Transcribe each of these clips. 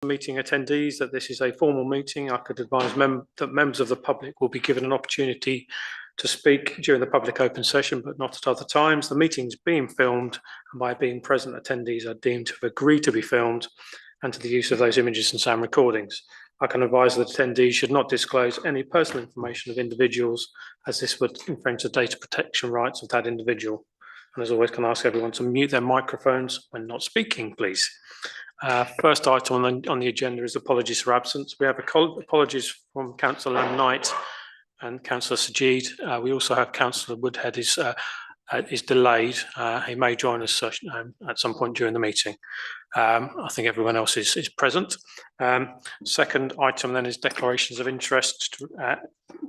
Meeting attendees that this is a formal meeting. I could advise that members of the public will be given an opportunity to speak during the public open session, but not at other times. The meeting is being filmed, and by being present, attendees are deemed to have agreed to be filmed and to the use of those images and sound recordings. I can advise that attendees should not disclose any personal information of individuals, as this would infringe the data protection rights of that individual. And as always, can I ask everyone to mute their microphones when not speaking, please. First item on the agenda is apologies for absence. We have apologies from Councillor Knight and Councillor Sajid. We also have Councillor Woodhead is delayed. He may join us at some point during the meeting. I think everyone else is present. Second item then is declarations of interest,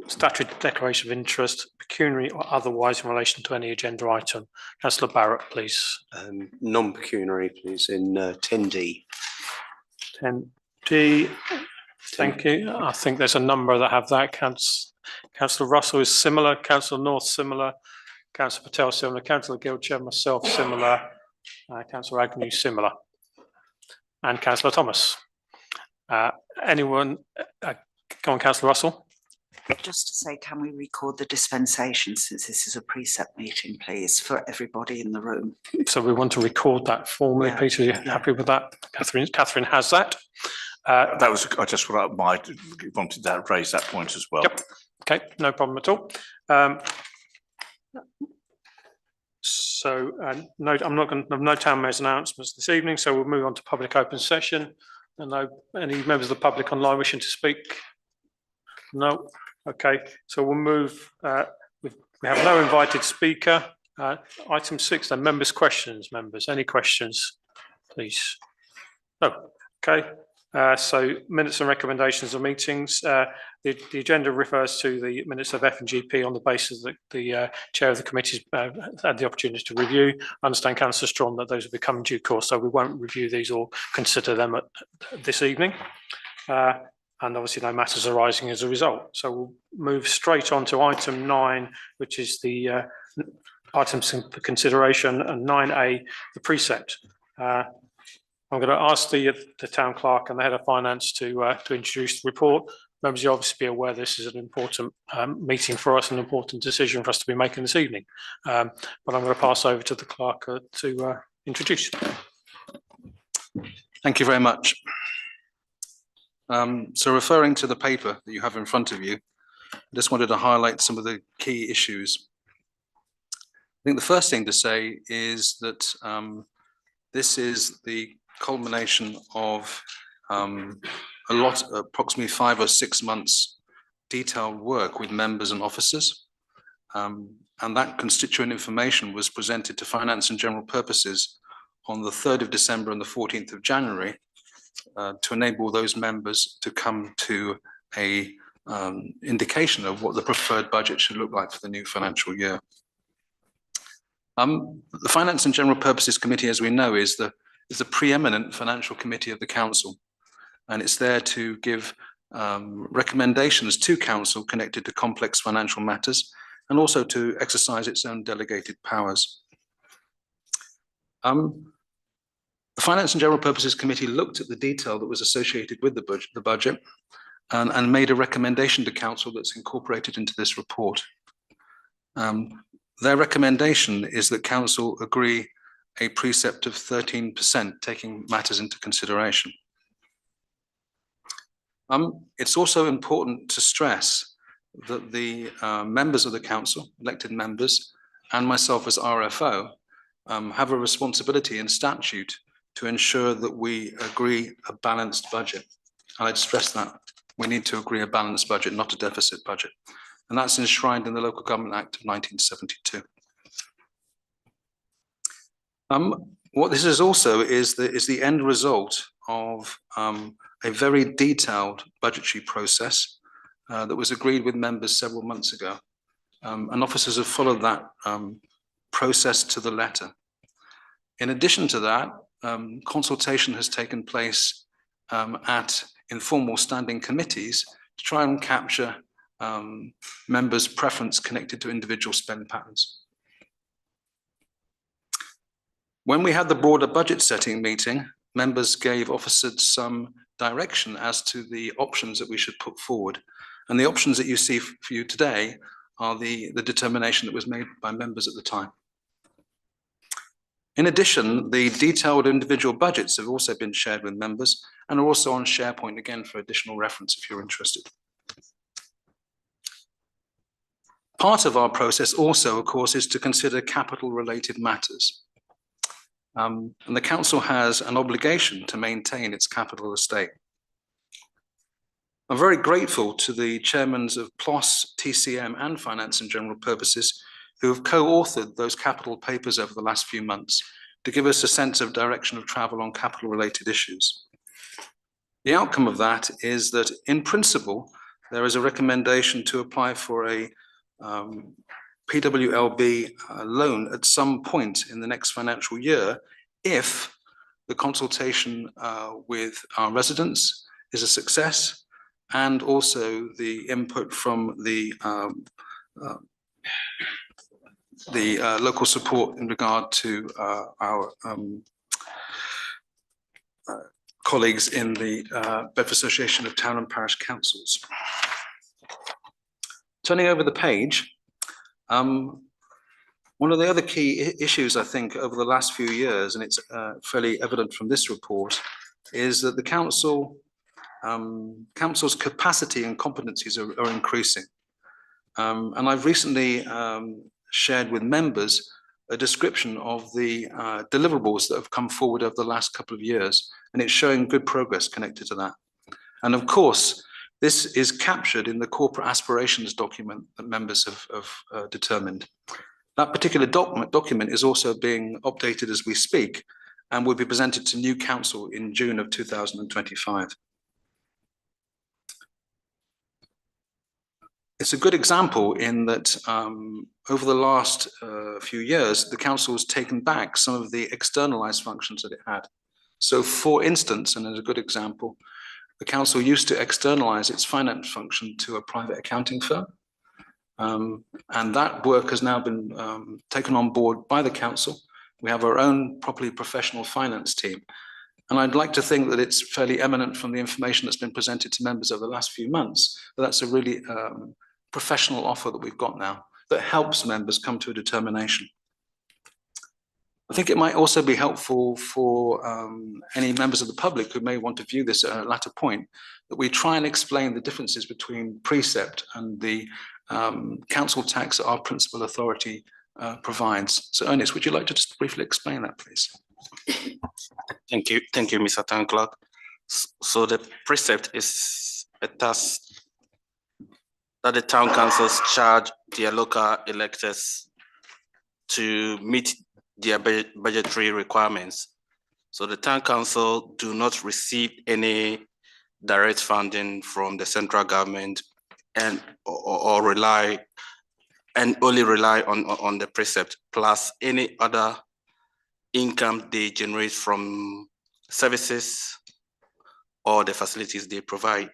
statutory declaration of interest, pecuniary or otherwise in relation to any agenda item. Councillor Barrett, please. Non-pecuniary, please, in 10D. 10D, thank you. I think there's a number that have that. Councillor Russell is similar, Councillor North similar, Councillor Patel similar, Councillor Gilcher, myself similar, Councillor Agnew similar, and Councillor Thomas. Anyone? Go on, Councillor Russell. Just to say, can we record the dispensation, since this is a Precept meeting, please, for everybody in the room? So we want to record that formally. Yeah. Peter, are you happy with that? Catherine has that. That was, I just wanted to raise that point as well. Yep. Okay, no problem at all. No, I'm not going to have no town mayor's announcements this evening, so we'll move on to public open session. And no, any members of the public online wishing to speak? No. Okay, so we'll move. We have no invited speaker. Item 6, then members' questions. Members, any questions, please? No. Okay. So minutes and recommendations of meetings. The agenda refers to the minutes of F&GP on the basis that the chair of the committee has had the opportunity to review. I understand, Councillor Strong, that those will become in due course, so we won't review these or consider them this evening. And obviously no matters arising as a result. So we'll move straight on to item 9, which is the items for consideration, and 9A, the Precept. I'm going to ask the town clerk and the head of finance to introduce the report. Members, you'll obviously be aware this is an important meeting for us, an important decision for us to be making this evening. But I'm going to pass over to the clerk to introduce. Thank you very much. So referring to the paper that you have in front of you, I just wanted to highlight some of the key issues. I think the first thing to say is that this is the culmination of approximately 5 or 6 months detailed work with members and officers. And that constituent information was presented to Finance and General Purposes on the 3rd of December and the 14th of January to enable those members to come to a indication of what the preferred budget should look like for the new financial year. The Finance and General Purposes Committee, as we know, is the preeminent financial committee of the council, and it's there to give recommendations to council connected to complex financial matters, and also to exercise its own delegated powers. The Finance and General Purposes Committee looked at the detail that was associated with the budget and made a recommendation to council that's incorporated into this report. Their recommendation is that council agree a precept of 13%, taking matters into consideration. It's also important to stress that the members of the council, elected members, and myself as RFO, have a responsibility in statute to ensure that we agree a balanced budget. And I'd stress that we need to agree a balanced budget, not a deficit budget. And that's enshrined in the Local Government Act of 1972. What this is also is the end result of a very detailed budgetary process that was agreed with members several months ago. And officers have followed that process to the letter. In addition to that, consultation has taken place at informal standing committees to try and capture members' preference connected to individual spend patterns. When we had the broader budget setting meeting, members gave officers some direction as to the options that we should put forward. And the options that you see for you today are the determination that was made by members at the time. In addition, the detailed individual budgets have also been shared with members and are also on SharePoint again for additional reference if you're interested. Part of our process also, of course, is to consider capital-related matters. And the council has an obligation to maintain its capital estate. I'm very grateful to the chairmans of PLOS, TCM and Finance and General Purposes who have co-authored those capital papers over the last few months to give us a sense of direction of travel on capital-related issues. The outcome of that is that, in principle, there is a recommendation to apply for a PWLB loan at some point in the next financial year if the consultation with our residents is a success and also the input from the local support in regard to our colleagues in the Bedford Association of Town and Parish Councils. Turning over the page, one of the other key issues, I think, over the last few years, and it's fairly evident from this report, is that the council's capacity and competencies are increasing. And I've recently shared with members a description of the deliverables that have come forward over the last couple of years, and it's showing good progress connected to that. And of course, this is captured in the corporate aspirations document that members have determined. That particular document is also being updated as we speak and will be presented to new council in June of 2025. It's a good example in that over the last few years, the council has taken back some of the externalized functions that it had. So for instance, and as a good example, the council used to externalize its finance function to a private accounting firm. And that work has now been taken on board by the council. We have our own properly professional finance team. And I'd like to think that it's fairly eminent from the information that's been presented to members over the last few months. But that's a really professional offer that we've got now that helps members come to a determination. I think it might also be helpful for any members of the public who may want to view this at a latter point, that we try and explain the differences between Precept and the council tax that our principal authority provides. So Ernest, would you like to just briefly explain that, please? Thank you, Mr. Town Clerk. So the Precept is a task that the town councils charge their local electors to meet their budgetary requirements. So the town council do not receive any direct funding from the central government and or rely and only rely on the Precept plus any other income they generate from services or the facilities they provide.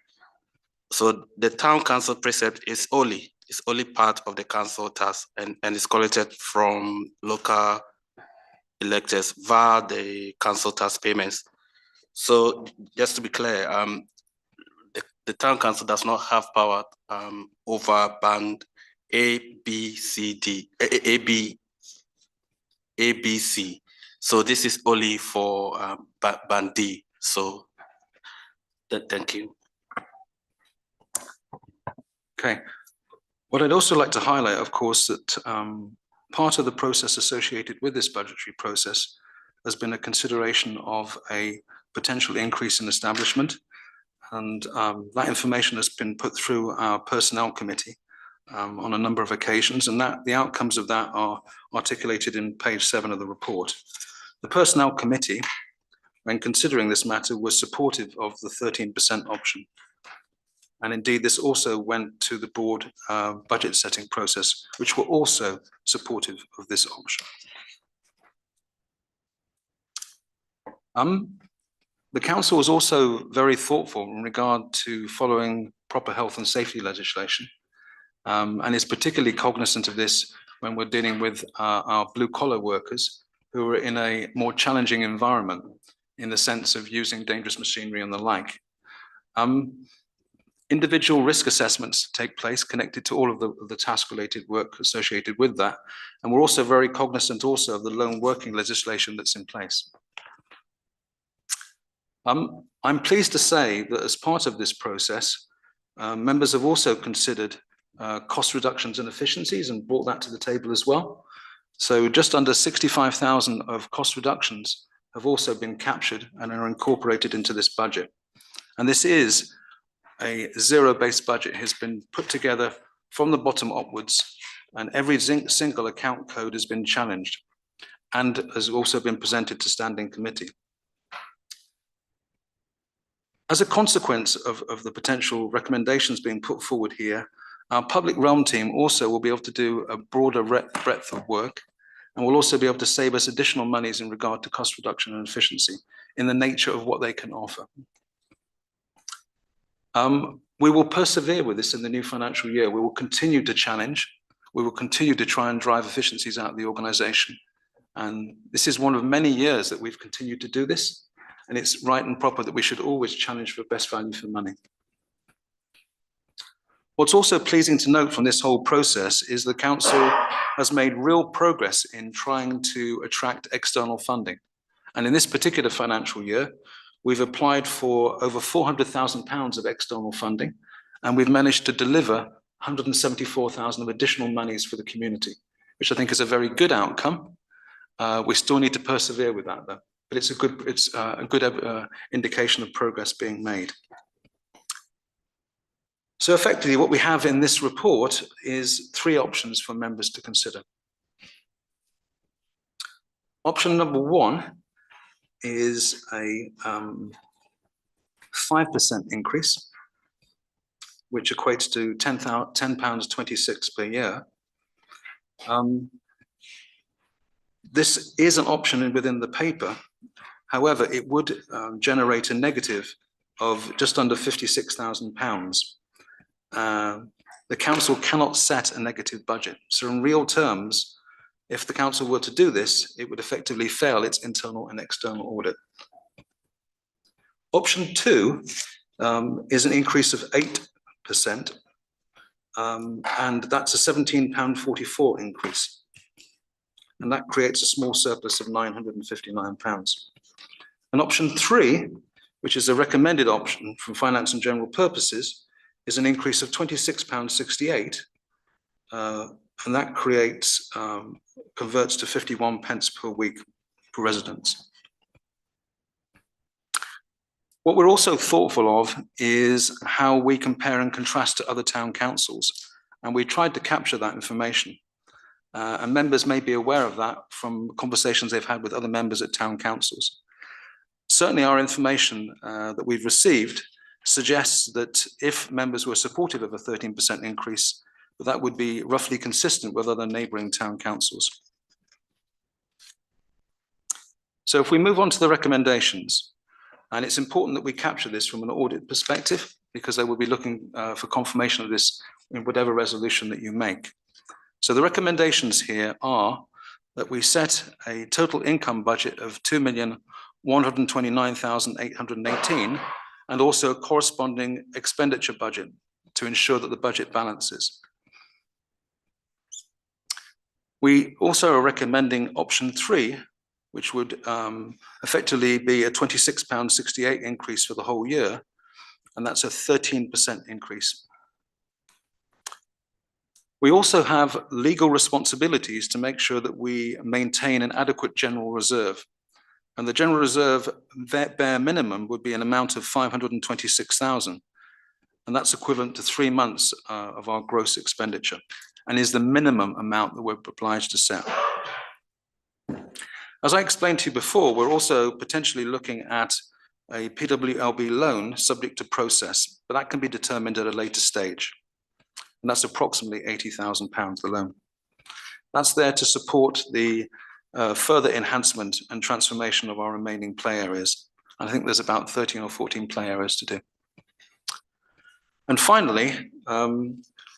So the town council Precept is only part of the council tax and is collected from local electors via the council tax payments. So just to be clear, the town council does not have power over band A, B, C, D, A, B, C. So this is only for band D. So thank you. Okay. What I'd also like to highlight, of course, that part of the process associated with this budgetary process has been a consideration of a potential increase in establishment. And that information has been put through our personnel committee on a number of occasions, and that the outcomes of that are articulated in page 7 of the report. The personnel committee, when considering this matter, was supportive of the 13% option. And indeed, this also went to the board budget setting process, which were also supportive of this option. The council was also very thoughtful in regard to following proper health and safety legislation, and is particularly cognizant of this when we're dealing with our blue collar workers who are in a more challenging environment in the sense of using dangerous machinery and the like. Individual risk assessments take place connected to all of the task-related work associated with that. And we're also very cognizant also of the lone working legislation that's in place. I'm pleased to say that as part of this process, members have also considered cost reductions and efficiencies and brought that to the table as well. So just under 65,000 of cost reductions have also been captured and are incorporated into this budget. And this is a zero-based budget, has been put together from the bottom upwards, and every single account code has been challenged and has also been presented to standing committee. As a consequence of the potential recommendations being put forward here, our public realm team also will be able to do a broader breadth of work, and will also be able to save us additional monies in regard to cost reduction and efficiency in the nature of what they can offer. We will persevere with this in the new financial year. We will continue to challenge. We will continue to try and drive efficiencies out of the organisation. And this is one of many years that we've continued to do this. And it's right and proper that we should always challenge for best value for money. What's also pleasing to note from this whole process is the council has made real progress in trying to attract external funding. And in this particular financial year, we've applied for over £400,000 of external funding, and we've managed to deliver 174,000 of additional monies for the community, which I think is a very good outcome. We still need to persevere with that though, but it's a good indication of progress being made. So effectively what we have in this report is three options for members to consider. Option number one is a 5% increase, which equates to £10.26 per year. This is an option within the paper. However, it would generate a negative of just under £56,000. The council cannot set a negative budget. So in real terms, if the council were to do this, it would effectively fail its internal and external audit. Option two is an increase of 8%, and that's a £17.44 increase. And that creates a small surplus of £959. And option three, which is a recommended option from Finance and General Purposes, is an increase of £26.68, and that creates, converts to 51 pence per week per residents. What we're also thoughtful of is how we compare and contrast to other town councils, and we tried to capture that information. And members may be aware of that from conversations they've had with other members at town councils. Certainly our information that we've received suggests that if members were supportive of a 13% increase, that would be roughly consistent with other neighbouring town councils. So if we move on to the recommendations, and it's important that we capture this from an audit perspective, because they will be looking for confirmation of this in whatever resolution that you make. So the recommendations here are that we set a total income budget of 2,129,818 and also a corresponding expenditure budget to ensure that the budget balances. We also are recommending option three, which would effectively be a £26.68 increase for the whole year, and that's a 13% increase. We also have legal responsibilities to make sure that we maintain an adequate general reserve. And the general reserve bare minimum would be an amount of 526,000. And that's equivalent to 3 months of our gross expenditure, and is the minimum amount that we're obliged to set. As I explained to you before, we're also potentially looking at a PWLB loan subject to process, but that can be determined at a later stage. And that's approximately £80,000, the loan. That's there to support the further enhancement and transformation of our remaining play areas. And I think there's about 13 or 14 play areas to do. And finally,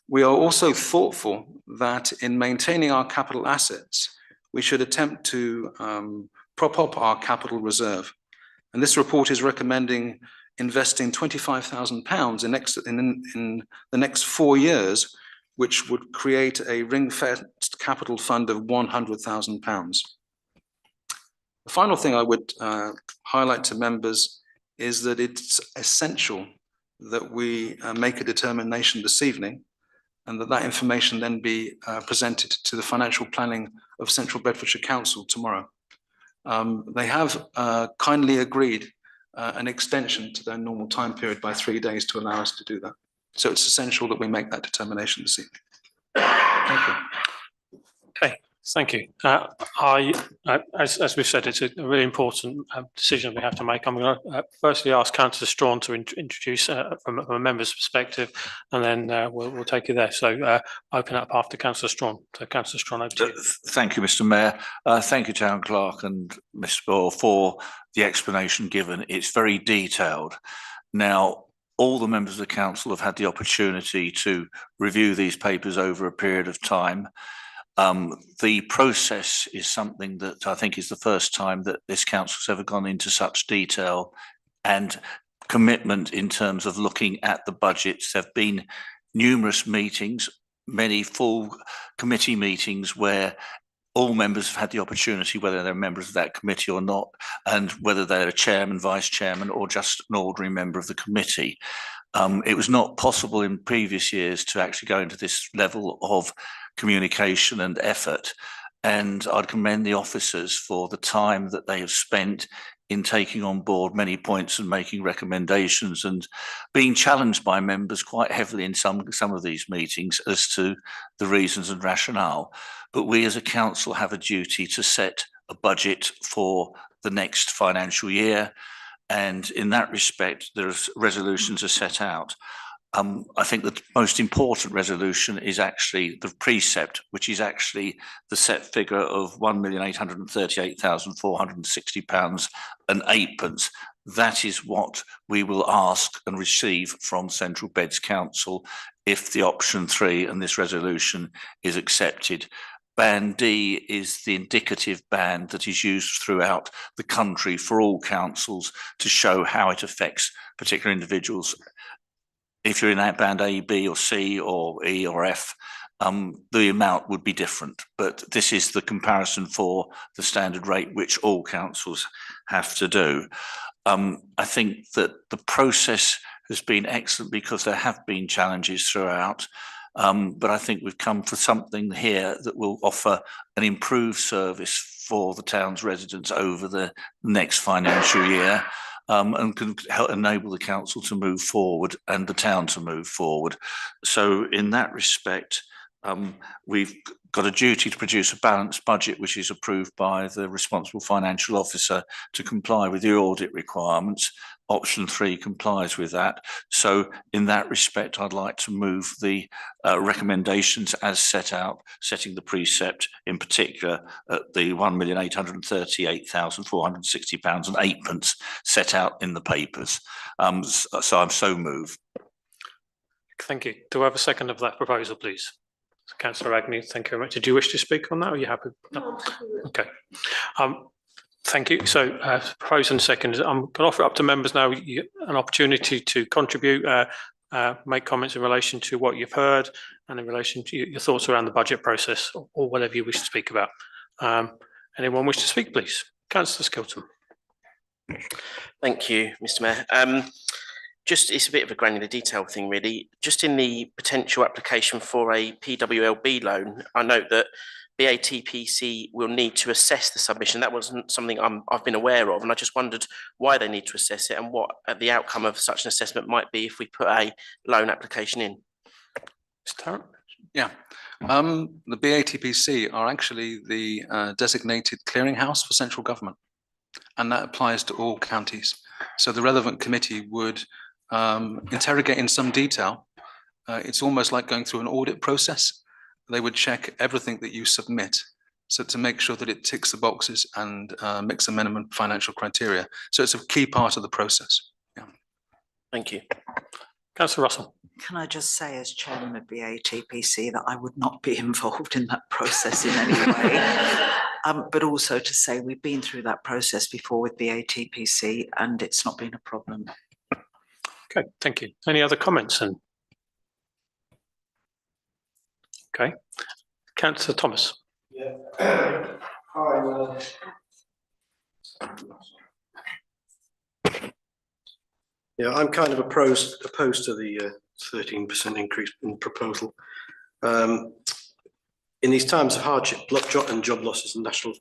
we are also thoughtful that in maintaining our capital assets, we should attempt to prop up our capital reserve. And this report is recommending investing £25,000 in the next 4 years, which would create a ring-fenced capital fund of £100,000. The final thing I would highlight to members is that it's essential that we make a determination this evening, and that information then be presented to the financial planning of Central Bedfordshire Council tomorrow. They have kindly agreed an extension to their normal time period by 3 days to allow us to do that. So it's essential that we make that determination this evening. Thank you. Okay, thank you. As we've said, it's a really important decision we have to make. I'm going to firstly ask Councillor Strawn to introduce from a member's perspective, and then we'll take you there. So open up after Councillor Strawn. So Councillor Strawn, over to you. Thank you, Mr. Mayor. Thank you, Town Clerk and Ms. Ball, for the explanation given. It's very detailed. Now, all the members of the council have had the opportunity to review these papers over a period of time. The process is something that I think is the first time that this council has ever gone into such detail and commitment in terms of looking at the budgets. There have been numerous meetings, many full committee meetings where all members have had the opportunity, whether they're members of that committee or not, and whether they're a chairman, vice chairman, or just an ordinary member of the committee. It was not possible in previous years to actually go into this level of communication and effort. And I'd commend the officers for the time that they have spent in taking on board many points and making recommendations and being challenged by members quite heavily in some of these meetings as to the reasons and rationale. But we as a council have a duty to set a budget for the next financial year. And in that respect, there's resolutions are set out. I think the most important resolution is actually the Precept, which is actually the set figure of £1,838,460.08. That is what we will ask and receive from Central Beds Council if the option 3 and this resolution is accepted. Band D is the indicative band that is used throughout the country for all councils to show how it affects particular individuals. If you're in that band A, B or C or E or F, the amount would be different. But this is the comparison for the standard rate, which all councils have to do. I think that the process has been excellent because there have been challenges throughout. But I think we've come for something here that will offer an improved service for the town's residents over the next financial year. And can help enable the council to move forward and the town to move forward. So in that respect, we've got a duty to produce a balanced budget, which is approved by the responsible financial officer to comply with the audit requirements. Option 3 complies with that. So in that respect, I'd like to move the recommendations as set out, setting the Precept in particular at the £1,838,460.08 set out in the papers. So I'm so moved. Thank you. Do I have a second of that proposal, please? Councillor Agnew, thank you very much. Did you wish to speak on that? Or are you happy? No. Okay. Thank you. So proposed and seconded. I'm going to offer up to members now an opportunity to contribute, make comments in relation to what you've heard and in relation to your thoughts around the budget process or whatever you wish to speak about. Anyone wish to speak, please? Councillor Skilton. Thank you, Mr. Mayor. Just, it's a bit of a granular detail thing, really. Just in the potential application for a PWLB loan, I note that BATPC will need to assess the submission. That wasn't something I've been aware of, and I just wondered why they need to assess it and what the outcome of such an assessment might be if we put a loan application in. Mr. Tarrant? Yeah, the BATPC are actually the designated clearinghouse for central government, and that applies to all counties. So the relevant committee would interrogate in some detail. It's almost like going through an audit process. They would check everything that you submit, so to make sure that it ticks the boxes and meets the minimum financial criteria. So it's a key part of the process. Yeah. Thank you. Councillor Russell. Can I just say, as chairman of BATPC, that I would not be involved in that process in any way. But also to say we've been through that process before with BATPC and it's not been a problem. Okay, thank you. Any other comments then? Okay, Councillor Thomas. Yeah. Hi. Yeah, I'm kind of opposed to the 13% increase in proposal. In these times of hardship, and job losses and national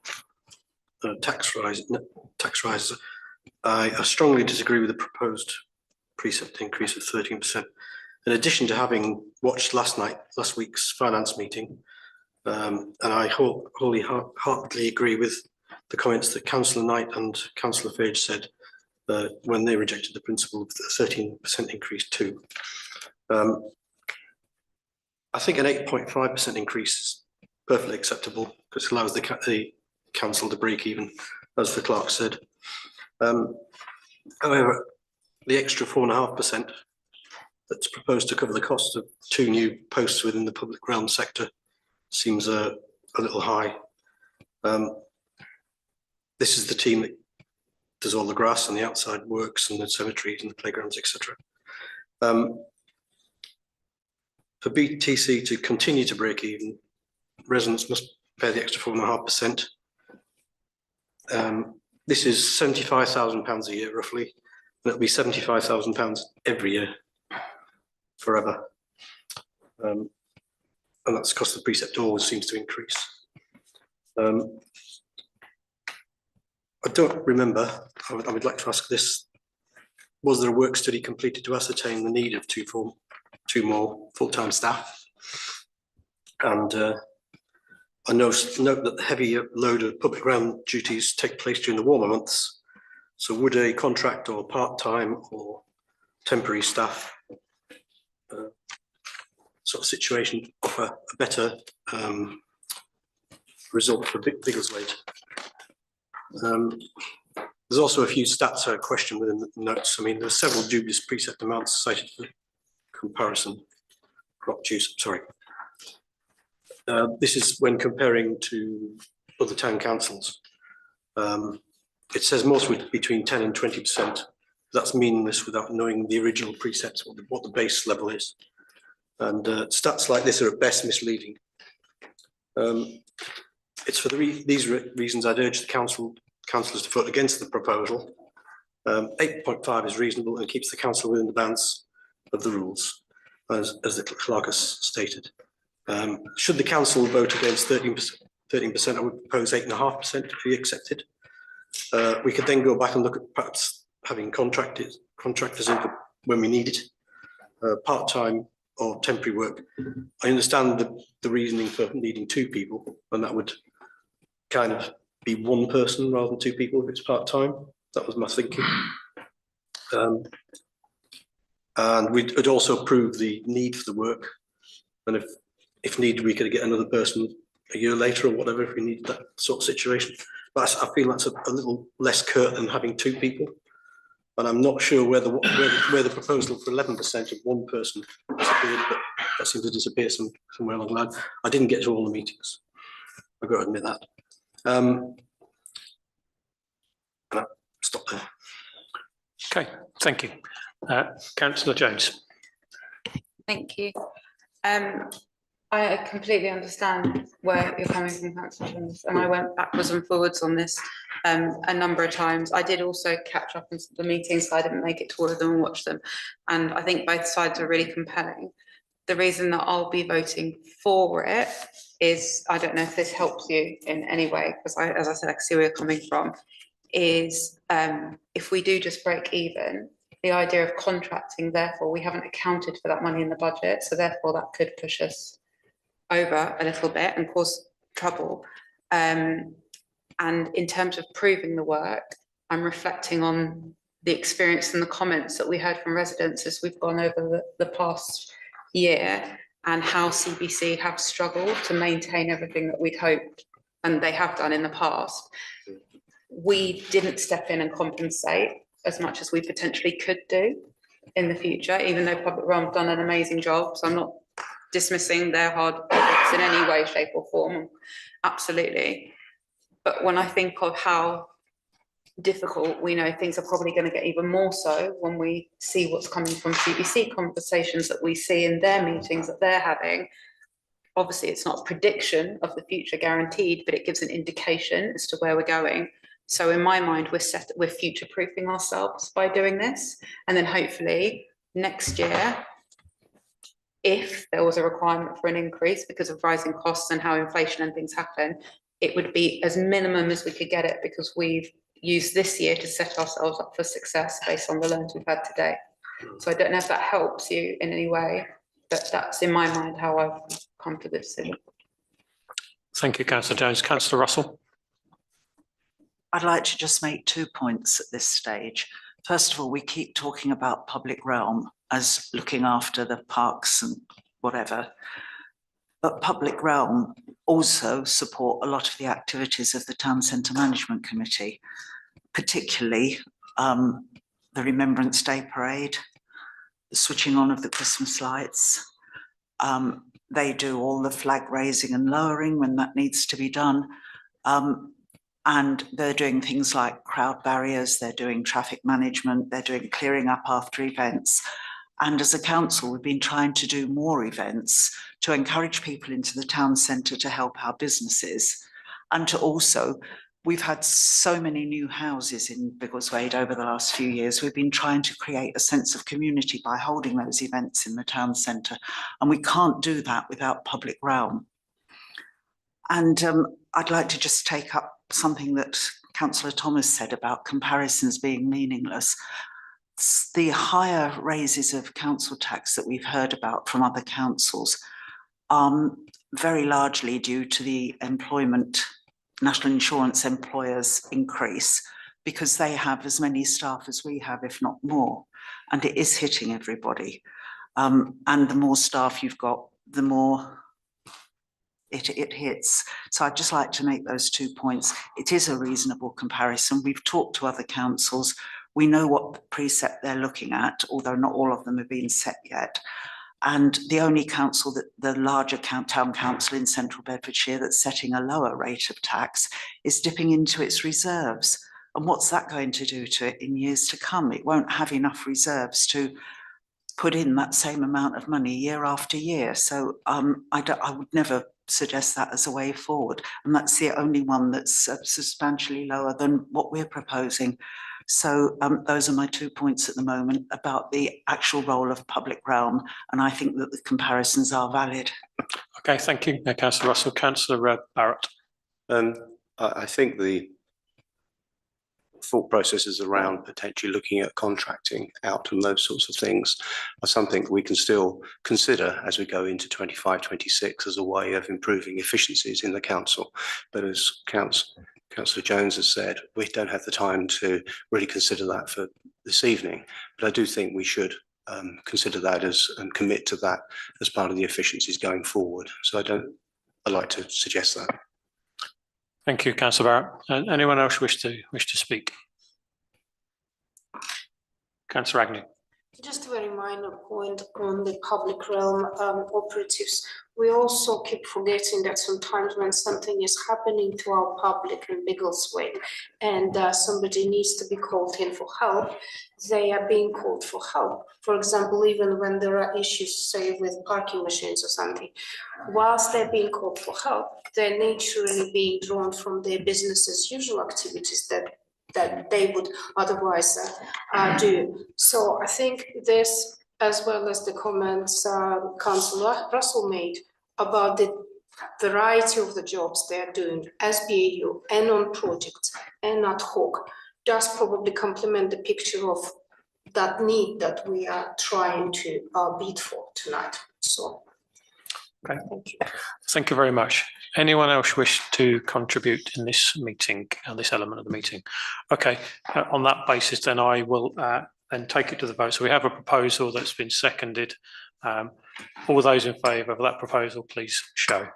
tax rises, I strongly disagree with the proposed Precept increase of 13%. In addition to having watched last week's finance meeting, and I wholeheartedly agree with the comments that Councillor Knight and Councillor Fage said when they rejected the principle of the 13% increase too. I think an 8.5% increase is perfectly acceptable because it allows the council to break even, as the clerk said. However, the extra 4.5% that's proposed to cover the cost of 2 new posts within the public realm sector seems a little high. This is the team that does all the grass and the outside works and the cemeteries and the playgrounds, etc. For BTC to continue to break even, residents must pay the extra 4.5%. This is £75,000 a year roughly, and it'll be £75,000 every year forever. And that's because the Precept always seems to increase. I don't remember, I would like to ask this, was there a work study completed to ascertain the need of two more full-time staff? And I note that the heavy load of public ground duties take place during the warmer months. So would a contract or part-time or temporary staff sort of situation offer a better result for Biggleswade? There's also a few stats I question within the notes. I mean, there's several dubious Precept amounts cited for comparison. Crop juice, sorry. This is when comparing to other town councils. It says most would be between 10 and 20%. That's meaningless without knowing the original Precepts, what the base level is. And stats like this are at best misleading. It's for these reasons I'd urge the councillors to vote against the proposal. 8.5 is reasonable and keeps the council within the bounds of the rules, as the clerk has stated. Should the council vote against 13%, I would propose 8.5% to be accepted. We could then go back and look at perhaps having contractors in for when we need it, part-time or temporary work. I understand the reasoning for needing 2 people, and that would kind of be 1 person rather than 2 people if it's part-time. That was my thinking. And we'd also prove the need for the work. And if needed, we could get another person a year later or whatever if we need that sort of situation. But I feel that's a little less curt than having 2 people. And I'm not sure where the proposal for 11% of 1 person disappeared, but that seems to disappear somewhere along the line. I didn't get to all the meetings. I've got to admit that. And I'll stop there. Okay, thank you. Councillor Jones. Thank you. I completely understand where you're coming from, Councillor Jones, and I went backwards and forwards on this a number of times. I did also catch up on the meetings, so I didn't make it to all of them and watch them. And I think both sides are really compelling. The reason that I'll be voting for it is, I don't know if this helps you in any way, because as I said, I can see where you're coming from, is if we do just break even, the idea of contracting, therefore, we haven't accounted for that money in the budget, so therefore that could push us over a little bit and cause trouble. And in terms of proving the work, I'm reflecting on the experience and the comments that we heard from residents as we've gone over the past year, and how CBC have struggled to maintain everything that we'd hoped, and they have done in the past. We didn't step in and compensate as much as we potentially could do in the future, even though Public Realm have done an amazing job. So I'm not dismissing their hard efforts in any way, shape or form, absolutely. But when I think of how difficult. We know things are probably going to get even more so when we see what's coming from CBC conversations that we see in their meetings that they're having. Obviously, it's not a prediction of the future guaranteed, but it gives an indication as to where we're going. So in my mind, we're future-proofing ourselves by doing this. And then hopefully next year, if there was a requirement for an increase because of rising costs and how inflation and things happen, it would be as minimum as we could get it, because we've used this year to set ourselves up for success based on the learns we've had today. So I don't know if that helps you in any way, but that's in my mind how I've come to the decision. Thank you, Councillor Jones. Councillor Russell. I'd like to just make 2 points at this stage. First of all, we keep talking about public realm as looking after the parks and whatever. But public realm also support a lot of the activities of the Town Centre Management Committee, particularly the Remembrance Day Parade, the switching on of the Christmas lights. They do all the flag raising and lowering when that needs to be done. And they're doing things like crowd barriers, they're doing traffic management, they're doing clearing up after events. And as a council, we've been trying to do more events to encourage people into the town centre to help our businesses. And to also, we've had so many new houses in Biggleswade over the last few years. We've been trying to create a sense of community by holding those events in the town centre. And we can't do that without public realm. And I'd like to just take up something that Councillor Thomas said about comparisons being meaningless. The higher raises of council tax that we've heard about from other councils are very largely due to the employment, national insurance employers increase, because they have as many staff as we have, if not more, and it is hitting everybody. And the more staff you've got, the more it hits. So I'd just like to make those 2 points. It is a reasonable comparison. We've talked to other councils. We know what precept they're looking at, although not all of them have been set yet. And the only council, that the larger town council in central Bedfordshire that's setting a lower rate of tax, is dipping into its reserves. And what's that going to do to it in years to come? It won't have enough reserves to put in that same amount of money year after year. So I would never suggest that as a way forward. And that's the only one that's substantially lower than what we're proposing. So those are my 2 points at the moment about the actual role of public realm. And I think that the comparisons are valid. Okay, thank you, Councillor Russell. Councillor Barrett. I think the thought processes around potentially looking at contracting out and those sorts of things are something we can still consider as we go into 25-26 as a way of improving efficiencies in the council. But as Councillor Jones has said, we don't have the time to really consider that for this evening. But I do think we should consider that and commit to that as part of the efficiencies going forward. So I'd like to suggest that. Thank you, Councillor Barrett. Anyone else wish to speak? Councillor Agnew. Just a very minor point on the public realm operatives. We also keep forgetting that sometimes when something is happening to our public in Biggleswade and somebody needs to be called in for help, they are being called for help. For example, even when there are issues, say with parking machines or something, whilst they're being called for help, they're naturally being drawn from their business as usual activities that they would otherwise do. So I think this, as well as the comments Councillor Russell made about the variety of the jobs they're doing as BAU and on projects and ad hoc, does probably complement the picture of that need that we are trying to bid for tonight. So, okay. Thank you. Thank you very much. Anyone else wish to contribute in this meeting, this element of the meeting? Okay, on that basis, then I will then take it to the vote. So we have a proposal that's been seconded. All those in favour of that proposal, please show.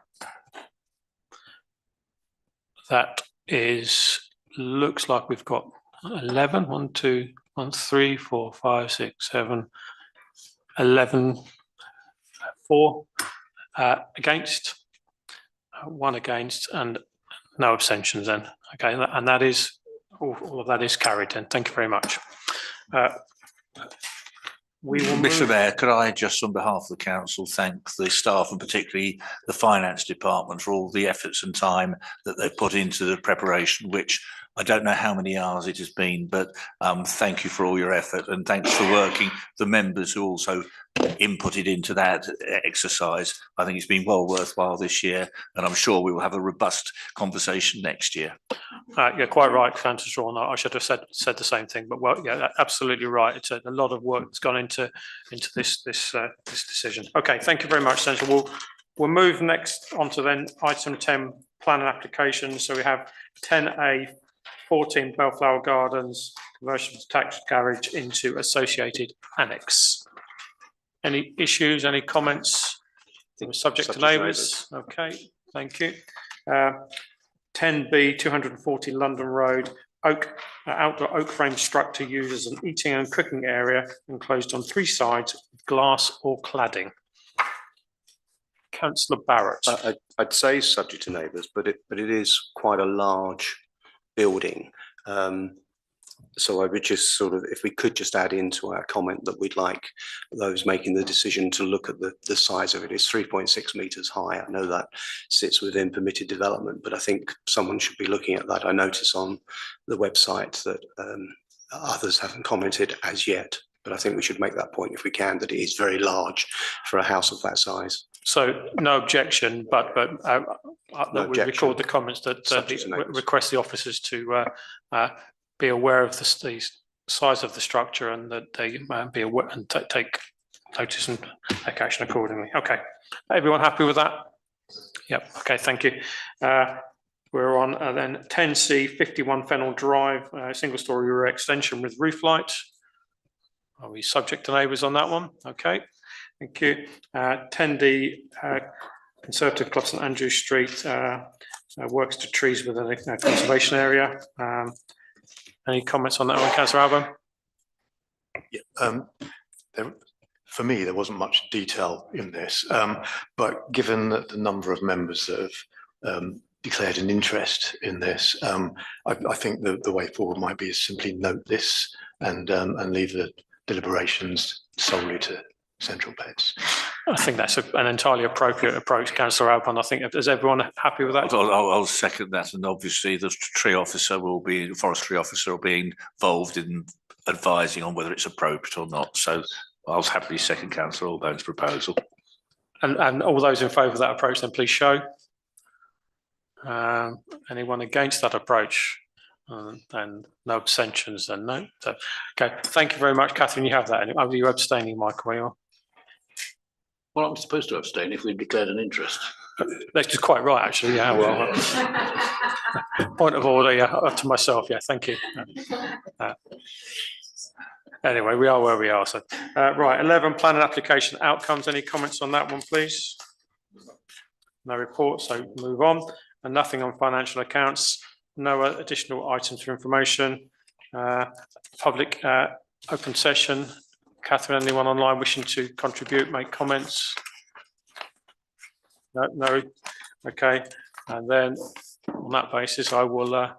That is, looks like we've got 11, 1, 2, 1, 3, 4, 5, 6, 7, 11, 4 against, 1 against, and no abstentions then. Okay, and that is All of that is carried then. Thank you very much. We will Mr. move, Mayor, could I just on behalf of the council thank the staff and particularly the finance department for all the efforts and time that they've put into the preparation, which I don't know how many hours it has been, but thank you for all your effort and thanks for working, the members who also inputted into that exercise. I think it's been well worthwhile this year and I'm sure we will have a robust conversation next year. yeah, quite right, Councillor Strawn. I should have said the same thing, but well, yeah, absolutely right. It's a lot of work that's gone into this decision. Okay, thank you very much, Senator. We'll move next on to then item 10, plan and application. So we have 10A, 14 Bellflower Gardens, conversion of detached garage into associated annex. Any issues, any comments? Subject to neighbours. Okay, thank you. 10B, 240 London Road, outdoor oak frame structure used as an eating and cooking area enclosed on 3 sides with glass or cladding. Councillor Barrett. I'd say subject to neighbours, but it is quite a large building. So I would just sort of, if we could just add into our comment that we'd like those making the decision to look at the size of it. It's 3.6 metres high. I know that sits within permitted development, but I think someone should be looking at that. I notice on the website that others haven't commented as yet, but I think we should make that point if we can, that it is very large for a house of that size. So no objection, but that we objection. record the comments that Subject to neighbours. request the officers to be aware of the size of the structure and that they be aware and take notice and take action accordingly. Okay, everyone happy with that? Yep. Okay, thank you. We're on then 10C, 51 Fennel Drive, single story rear extension with roof light. Are we subject to neighbours on that one? Okay, thank you. 10D, Conservative Club St Andrews Street, works to trees within a conservation area. Any comments on that one, Councillor Alban? Yeah, for me, there wasn't much detail in this, but given that the number of members that have declared an interest in this, I think the way forward might be to simply note this and leave the deliberations solely to central beds. I think that's an entirely appropriate approach, Councillor Alban. I think, is everyone happy with that? I'll second that, and obviously the forestry officer will be involved in advising on whether it's appropriate or not. So I'll happily second Councillor Alban's proposal. And all those in favour of that approach, then please show. Anyone against that approach? And no abstentions, then no. So, okay, thank you very much, Catherine. You have that. Are you abstaining, Michael? You are? Well, I'm supposed to abstain if we declared an interest. That's just quite right, actually. Yeah, well, point of order, yeah, to myself. Yeah, thank you. Anyway, we are where we are. So, right, 11, plan and application outcomes. Any comments on that one, please? No report, so move on. And nothing on financial accounts. No additional items for information. Public open session. Catherine, anyone online wishing to contribute, make comments? No. Okay. And then on that basis, I will